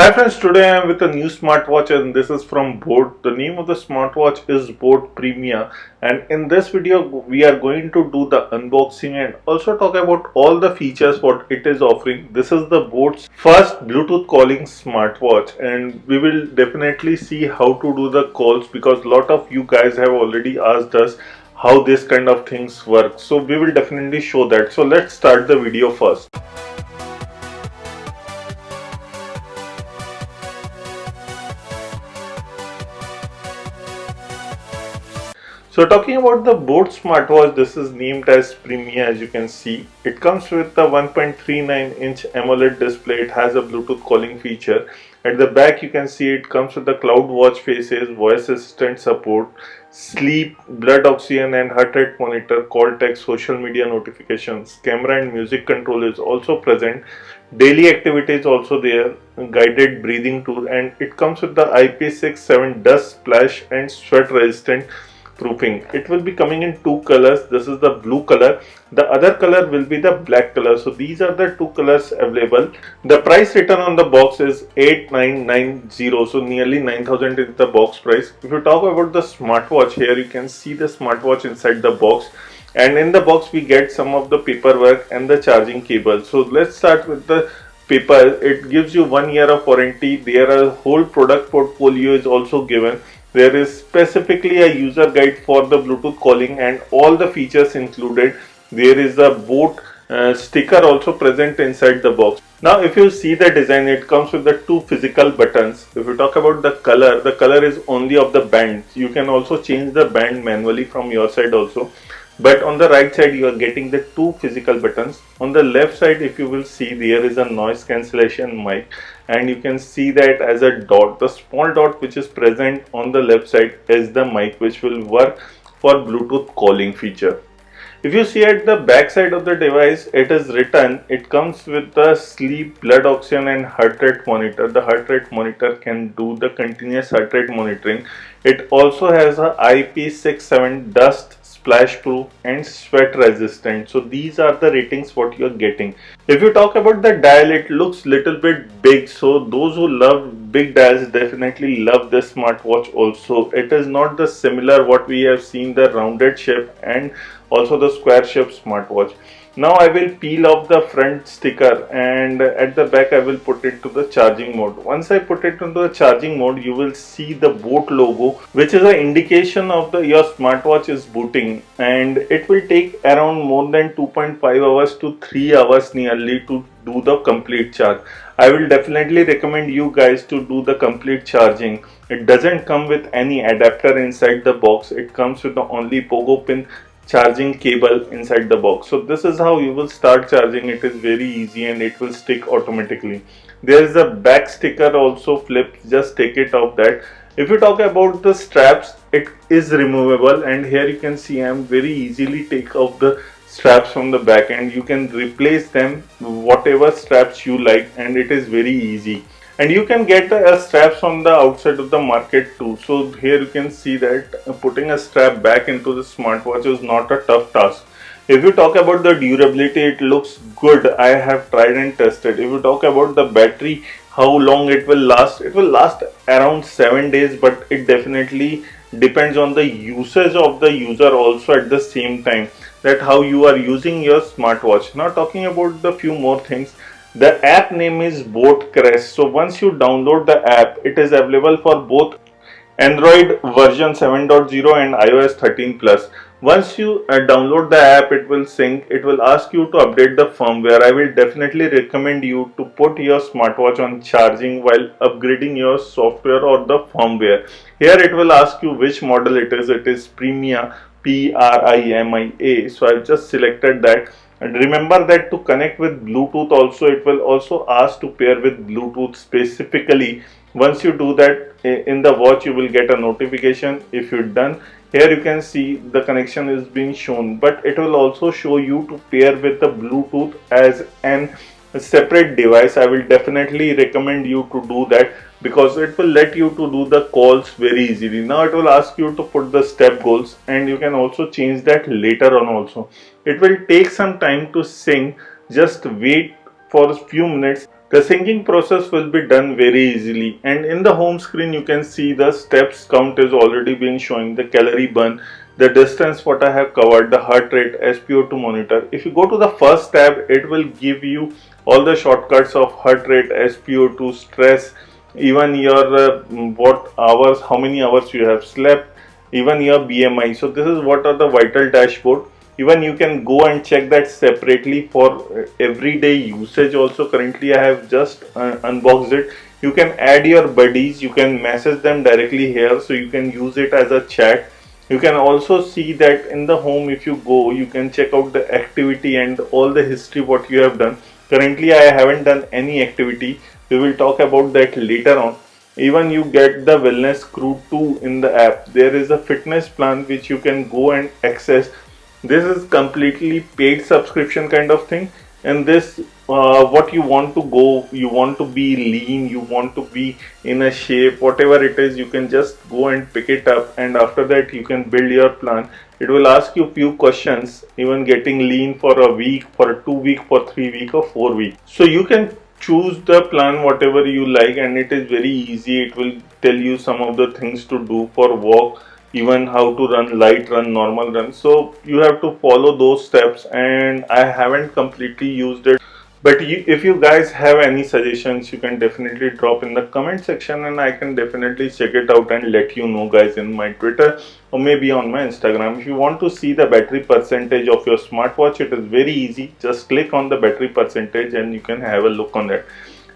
Hi friends, today I am with a new smartwatch and this is from Boat. The name of the smartwatch is Boat Primia, and in this video we are going to do the unboxing and also talk about all the features what it is offering. This is the Boat's first Bluetooth calling smartwatch and we will definitely see how to do the calls because a lot of you guys have already asked us how this kind of things work. So we will definitely show that. So let's start the video first. So talking about the Boat smartwatch, this is named as Primia. As you can see, it comes with the 1.39-inch AMOLED display. It has a Bluetooth calling feature. At the back you can see it comes with the cloud watch faces, voice assistant support, sleep, blood oxygen and heart rate monitor, call text, social media notifications, camera and music control is also present. Daily activity is also there, guided breathing tool, and it comes with the IP67 dust, splash and sweat resistant proofing. It will be coming in two colors. This is the blue color, the other color will be the black color. So these are the two colors available. The price written on the box is 8990, so nearly 9000 is the box price. If you talk about the smartwatch, here you can see the smartwatch inside the box, and in the box we get some of the paperwork and the charging cable. So let's start with the paper. It gives you 1 year of warranty. There are whole product portfolio is also given. There is specifically a user guide for the Bluetooth calling and all the features included. There is a Boat sticker also present inside the box. Now if you see the design, it comes with the two physical buttons. If you talk about the color is only of the band. You can also change the band manually from your side also. But on the right side you are getting the two physical buttons. On the left side, if you will see, there is a noise cancellation mic, and you can see that as a dot, the small dot which is present on the left side is the mic which will work for Bluetooth calling feature. If you see at the back side of the device, it is written, it comes with the sleep, blood oxygen and heart rate monitor. The heart rate monitor can do the continuous heart rate monitoring. It also has a IP67 dust, splash proof and sweat resistant. So these are the ratings what you are getting. If you talk about the dial, it looks little bit big, so those who love big dials definitely love this smartwatch also. It is not the similar what we have seen, the rounded shape and also the square shape smartwatch. Now I will peel off the front sticker, and at the back I will put it to the charging mode. Once I put it into the charging mode, you will see the Boat logo, which is an indication of your smartwatch is booting, and it will take around more than 2.5 hours to 3 hours nearly to do the complete charge. I will definitely recommend you guys to do the complete charging. It doesn't come with any adapter inside the box. It comes with the only pogo pin charging cable inside the box. So this is how you will start charging. It is very easy and it will stick automatically. There is a back sticker also flips, just take it off that. If you talk about the straps, it is removable, and here you can see I am very easily take off the straps from the back, and you can replace them whatever straps you like, and it is very easy. And you can get straps on the outside of the market too. So here you can see that putting a strap back into the smartwatch is not a tough task. If you talk about the durability, it looks good. I have tried and tested. If you talk about the battery, how long it will last around 7 days, but it definitely depends on the usage of the user also at the same time, that how you are using your smartwatch. Now talking about the few more things. The app name is Boat Crest. So once you download the app, it is available for both Android version 7.0 and iOS 13 plus. Once you download the app, it will sync. It will ask you to update the firmware. I will definitely recommend you to put your smartwatch on charging while upgrading your software or the firmware. Here it will ask you which model it is. It is Primia, Primia. So I've just selected that. And remember that to connect with Bluetooth also, it will also ask to pair with Bluetooth specifically. Once you do that, in the watch you will get a notification if you're done. Here you can see the connection is being shown, but it will also show you to pair with the Bluetooth as an separate device. I will definitely recommend you to do that because it will let you to do the calls very easily. Now it will ask you to put the step goals, and you can also change that later on also. It will take some time to sync. Just wait for a few minutes. The syncing process will be done very easily, and in the home screen you can see the steps count is already been showing, the calorie burn, the distance what I have covered, the heart rate, SpO2 monitor. If you go to the first tab, it will give you all the shortcuts of heart rate, SpO2, stress, even your what hours, how many hours you have slept, even your BMI. So this is what are the vital dashboard. Even you can go and check that separately for everyday usage also. Currently I have just unboxed it. You can add your buddies, you can message them directly here, so you can use it as a chat. You can also see that in the home, if you go, you can check out the activity and all the history what you have done. Currently I haven't done any activity. We will talk about that later on. Even you get the wellness crew too in the app. There is a fitness plan which you can go and access. This is completely paid subscription kind of thing, and this what you want to go, you want to be lean, you want to be in a shape, whatever it is, you can just go and pick it up, and after that you can build your plan. It will ask you few questions, even getting lean for a week, for a 2 week, for 3 week or 4 week. So you can choose the plan whatever you like, and it is very easy. It will tell you some of the things to do for walk, even how to run, light run, normal run. So you have to follow those steps, and I haven't completely used it. But if you guys have any suggestions, you can definitely drop in the comment section, and I can definitely check it out and let you know guys in my Twitter or maybe on my Instagram. If you want to see the battery percentage of your smartwatch, it is very easy. Just click on the battery percentage and you can have a look on that.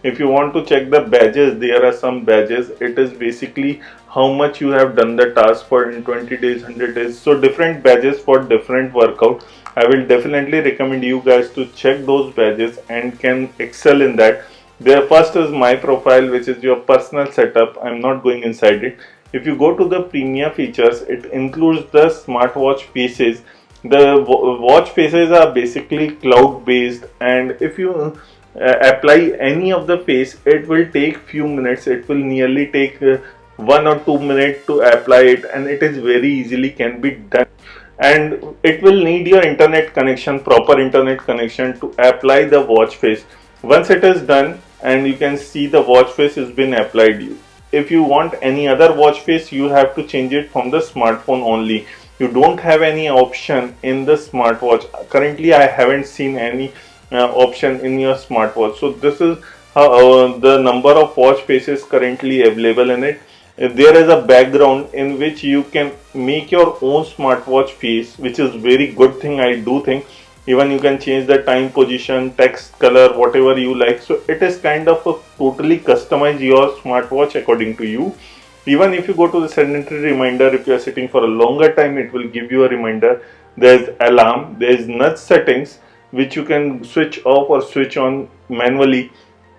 If you want to check the badges, there are some badges. It is basically how much you have done the task for in 20 days, 100 days. So different badges for different workout. I will definitely recommend you guys to check those badges and can excel in that. The first is my profile, which is your personal setup. I'm not going inside it. If you go to the Primia features, it includes the smartwatch faces. The watch faces are basically cloud based, and if you apply any of the face, it will take few minutes. It will nearly take 1 or 2 minutes to apply it, and it is very easily can be done. And it will need your internet connection, proper internet connection, to apply the watch face. Once it is done, and you can see the watch face has been applied, if you want any other watch face, you have to change it from the smartphone only. You don't have any option in the smartwatch. Currently I haven't seen any option in your smartwatch. So this is how the number of watch faces currently available in it. There is a background in which you can make your own smartwatch face, which is very good thing, I do think. Even you can change the time, position, text, color, whatever you like. So it is kind of a totally customize your smartwatch according to you. Even if you go to the sedentary reminder, if you are sitting for a longer time, it will give you a reminder. There's alarm, there's nudge settings, which you can switch off or switch on manually.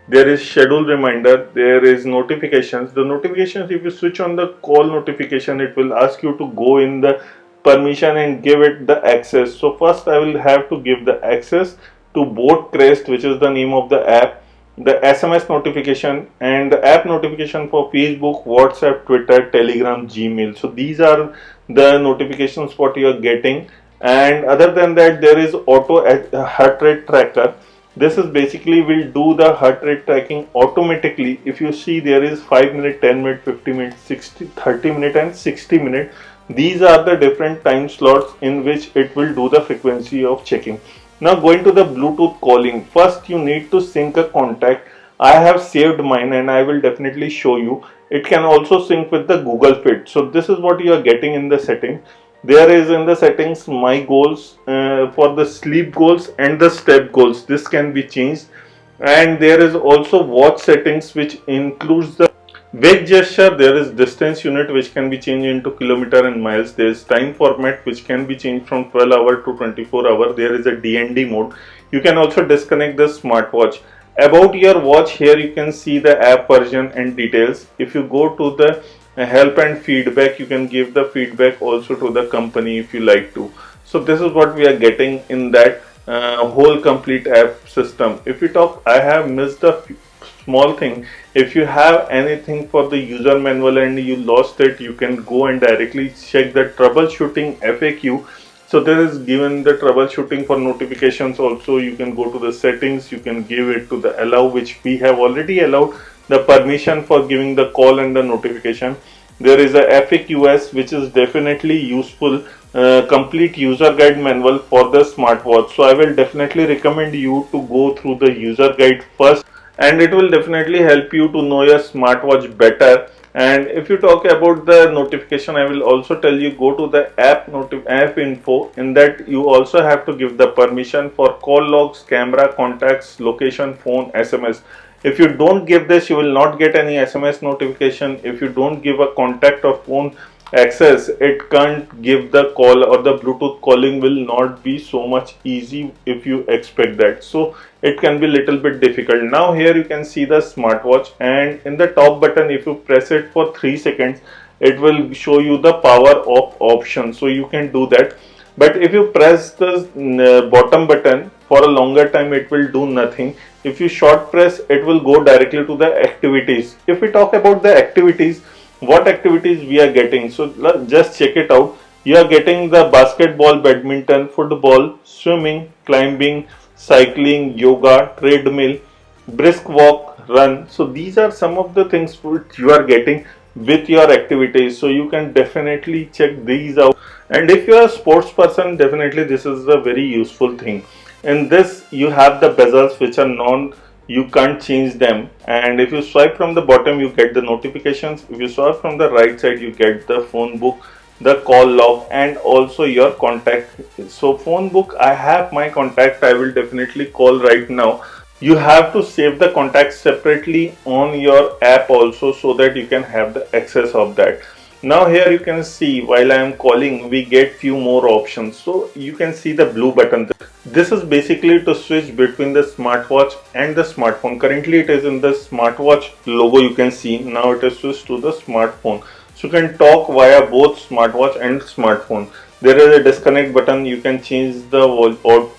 There is schedule reminder, there is notifications. The notifications, if you switch on the call notification, it will ask you to go in the permission and give it the access. So first I will have to give the access to Boat Crest, which is the name of the app, the SMS notification, and the app notification for Facebook, WhatsApp, Twitter, Telegram, Gmail. So these are the notifications what you are getting. And other than that, there is auto heart rate tracker. This is basically will do the heart rate tracking automatically. If you see, there is 5 minute, 10 minute, 50 minute, 60, 30 minute and 60 minute. These are the different time slots in which it will do the frequency of checking. Now going to the Bluetooth calling. First you need to sync a contact. I have saved mine and I will definitely show you. It can also sync with the Google Fit. So this is what you are getting in the setting. There is in the settings my goals for the sleep goals and the step goals. This can be changed, and there is also watch settings which includes the wake gesture. There is distance unit which can be changed into kilometer and miles. There is time format which can be changed from 12 hour to 24 hour. There is a DND mode. You can also disconnect the smartwatch. About your watch, here you can see the app version and details. If you go to the help and feedback, you can give the feedback also to the company if you like to. So this is what we are getting in that whole complete app system. If we talk, I have missed a small thing. If you have anything for the user manual and you lost it, you can go and directly check the troubleshooting FAQ. So there is given the troubleshooting for notifications also. You can go to the settings, you can give it to the allow, which we have already allowed the permission for giving the call and the notification. There is a FAQs, which is definitely useful, complete user guide manual for the smartwatch. So I will definitely recommend you to go through the user guide first, and it will definitely help you to know your smartwatch better. And if you talk about the notification, I will also tell you, go to the app info. In that you also have to give the permission for call logs, camera, contacts, location, phone, SMS. If you don't give this, you will not get any SMS notification. If you don't give a contact or phone access, it can't give the call, or the Bluetooth calling will not be so much easy if you expect that. So it can be little bit difficult. Now here you can see the smartwatch, and in the top button, if you press it for 3 seconds, it will show you the power off option. So you can do that. But if you press the bottom button for a longer time, it will do nothing. If you short press, it will go directly to the activities. If we talk about the activities, what activities we are getting, so just check it out. You are getting the basketball, badminton, football, swimming, climbing, cycling, yoga, treadmill, brisk walk, run. So these are some of the things which you are getting with your activities. So you can definitely check these out. And if you are a sports person, definitely this is a very useful thing. In this, you have the bezels which are non, you can't change them. And if you swipe from the bottom, you get the notifications. If you swipe from the right side, you get the phone book, the call log, and also your contact. So phone book, I have my contact, I will definitely call right now. You have to save the contacts separately on your app also, so that you can have the access of that. Now here you can see, while I am calling, we get few more options. So you can see the blue button. This is basically to switch between the smartwatch and the smartphone. Currently it is in the smartwatch logo, you can see. Now it is switched to the smartphone. So you can talk via both smartwatch and smartphone. There is a disconnect button. You can change the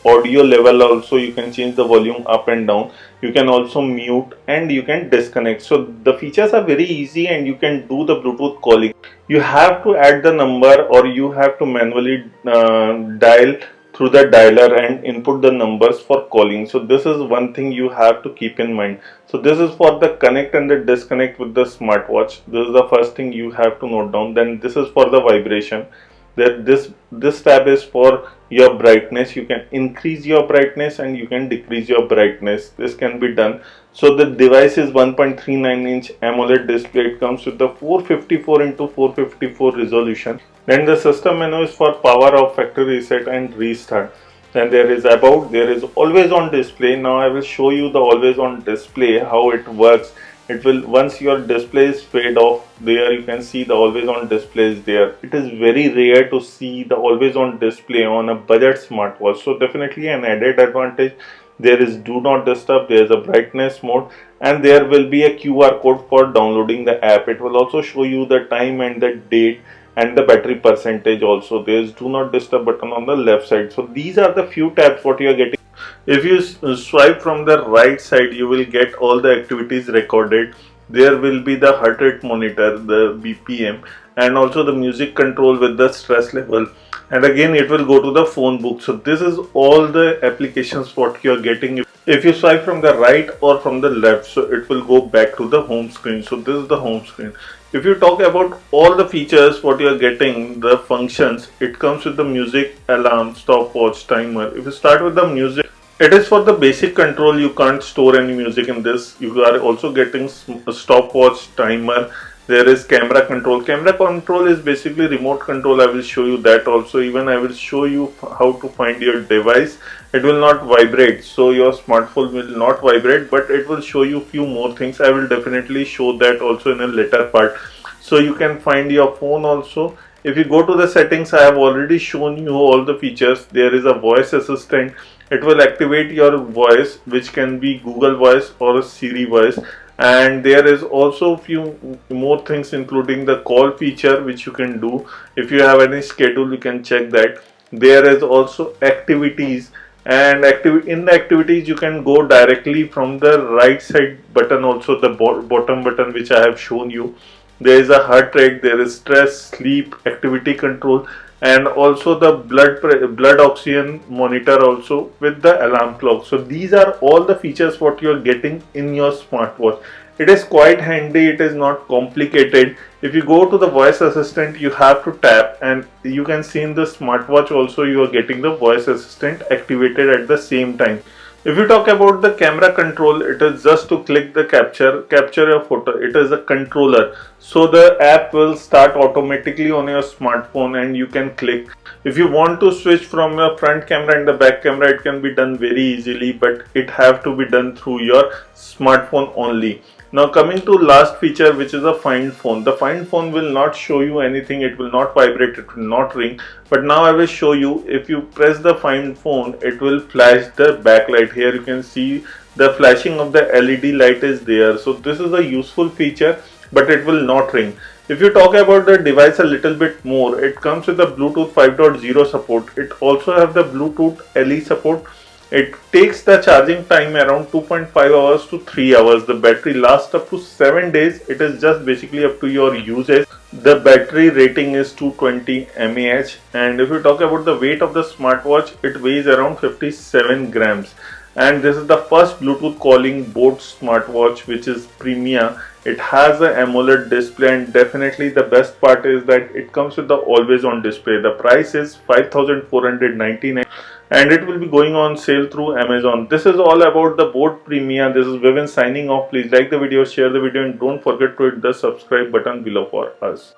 audio level also. You can change the volume up and down. You can also mute, and you can disconnect. So the features are very easy, and you can do the Bluetooth calling. You have to add the number, or you have to manually dial through the dialer and input the numbers for calling. So this is one thing you have to keep in mind. So this is for the connect and the disconnect with the smartwatch. This is the first thing you have to note down. Then this is for the vibration. That this tab is for your brightness. You can increase your brightness and you can decrease your brightness. This can be done. So the device is 1.39-inch AMOLED display. It comes with the 454 into 454 resolution. Then the system menu is for power off, factory reset, and restart. Then there is about, there is always on display. Now I will show you the always on display, how it works. It will, once your display is fade off, there you can see the always on display is there. It is very rare to see the always on display on a budget smartwatch. So definitely an added advantage. There is do not disturb, there is a brightness mode, and there will be a QR code for downloading the app. It will also show you the time and the date and the battery percentage also. There is do not disturb button on the left side. So these are the few tabs what you are getting. If you swipe from the right side, you will get all the activities recorded. There will be the heart rate monitor, the BPM, and also the music control with the stress level. And again, it will go to the phone book. So this is all the applications what you are getting. If you swipe from the right or from the left, so it will go back to the home screen. So this is the home screen. If you talk about all the features what you are getting, the functions, it comes with the music, alarm, stopwatch, timer. If you start with the music, it is for the basic control. You can't store any music in this. You are also getting a stopwatch, timer. There is camera control. Camera control is basically remote control. I will show you that also. Even I will show you how to find your device. It will not vibrate. So your smartphone will not vibrate, but it will show you few more things. I will definitely show that also in a later part. So you can find your phone also. If you go to the settings, I have already shown you all the features. There is a voice assistant. It will activate your voice, which can be Google voice or a Siri voice. And there is also few more things, including the call feature which you can do. If you have any schedule, you can check that. There is also activities, and in the activities you can go directly from the right side button, also the bottom button which I have shown you. There is a heart rate, there is stress, sleep, activity control, and also the blood oxygen monitor also with the alarm clock. So these are all the features what you are getting in your smartwatch. It is quite handy, it is not complicated. If you go to the voice assistant, you have to tap, and you can see in the smartwatch also you are getting the voice assistant activated at the same time. If you talk about the camera control, it is just to click the capture your photo. It is a controller. So the app will start automatically on your smartphone and you can click. If you want to switch from your front camera and the back camera, it can be done very easily, but it have to be done through your smartphone only. Now coming to last feature, which is a find phone. The find phone will not show you anything, it will not vibrate, it will not ring. But now I will show you, if you press the find phone, it will flash the backlight. Here you can see the flashing of the LED light is there. So this is a useful feature, but it will not ring. If you talk about the device a little bit more, it comes with the Bluetooth 5.0 support. It also have the Bluetooth LE support. It takes the charging time around 2.5 hours to 3 hours. The battery lasts up to 7 days. It is just basically up to your usage. The battery rating is 220 mAh, and if you talk about the weight of the smartwatch, it weighs around 57 grams. And this is the first Bluetooth calling boat smartwatch, which is Primia. It has an AMOLED display, and definitely the best part is that it comes with the always on display. The price is 5,499 and it will be going on sale through Amazon. This is all about the boat Primia. This is Vivin signing off. Please like the video, share the video, and don't forget to hit the subscribe button below for us.